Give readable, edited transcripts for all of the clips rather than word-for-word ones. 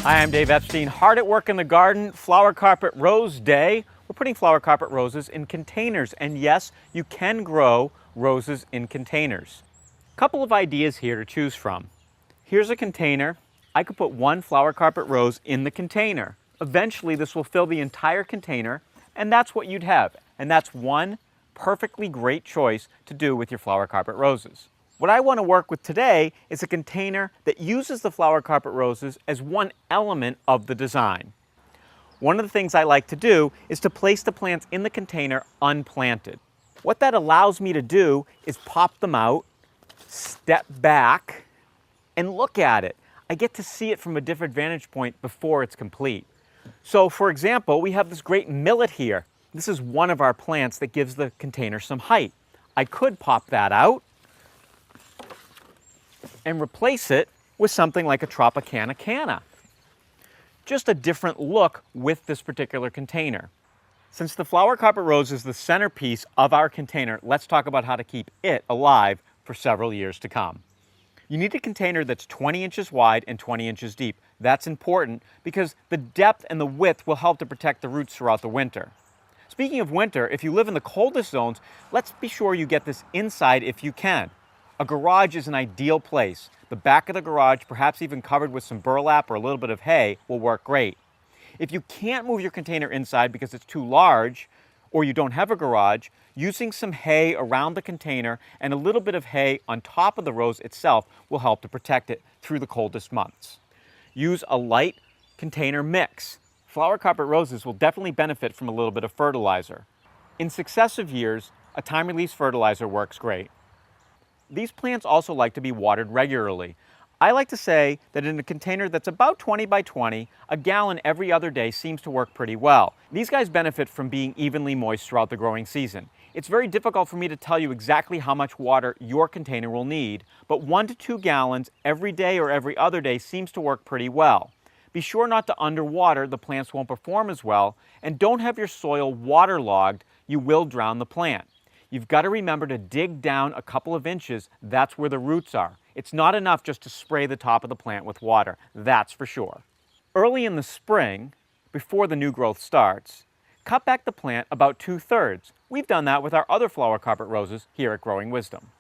Hi, I'm Dave Epstein. Hard at work in the garden, Flower Carpet Rose Day. We're putting flower carpet roses in containers, and yes, you can grow roses in containers. Couple of ideas here to choose from. Here's a container. I could put one flower carpet rose in the container. Eventually, this will fill the entire container, and that's what you'd have. And that's one perfectly great choice to do with your flower carpet roses. What I want to work with today is a container that uses the flower carpet roses as one element of the design. One of the things I like to do is to place the plants in the container unplanted. What that allows me to do is pop them out, step back, and look at it. I get to see it from a different vantage point before it's complete. So for example, we have this great millet here. This is one of our plants that gives the container some height. I could pop that out and replace it with something like a Tropicana canna. Just a different look with this particular container. Since the flower carpet rose is the centerpiece of our container, let's talk about how to keep it alive for several years to come. You need a container that's 20 inches wide and 20 inches deep. That's important because the depth and the width will help to protect the roots throughout the winter. Speaking of winter, if you live in the coldest zones, let's be sure you get this inside if you can. A garage is an ideal place. The back of the garage, perhaps even covered with some burlap or a little bit of hay, will work great. If you can't move your container inside because it's too large, or you don't have a garage, using some hay around the container and a little bit of hay on top of the rose itself will help to protect it through the coldest months. Use a light container mix. Flower carpet roses will definitely benefit from a little bit of fertilizer. In successive years, a time-release fertilizer works great. These plants also like to be watered regularly. I like to say that in a container that's about 20 by 20, a gallon every other day seems to work pretty well. These guys benefit from being evenly moist throughout the growing season. It's very difficult for me to tell you exactly how much water your container will need, but 1 to 2 gallons every day or every other day seems to work pretty well. Be sure not to underwater, the plants won't perform as well, and don't have your soil waterlogged, you will drown the plant. You've got to remember to dig down a couple of inches, that's where the roots are. It's not enough just to spray the top of the plant with water, that's for sure. Early in the spring, before the new growth starts, cut back the plant about 2/3. We've done that with our other flower carpet roses here at Growing Wisdom.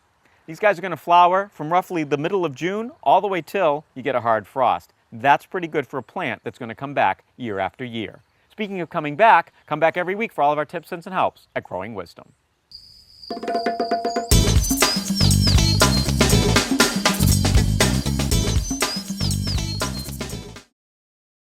These guys are going to flower from roughly the middle of June all the way till you get a hard frost. That's pretty good for a plant that's going to come back year after year. Speaking of coming back, come back every week for all of our tips, hints, and helps at Growing Wisdom.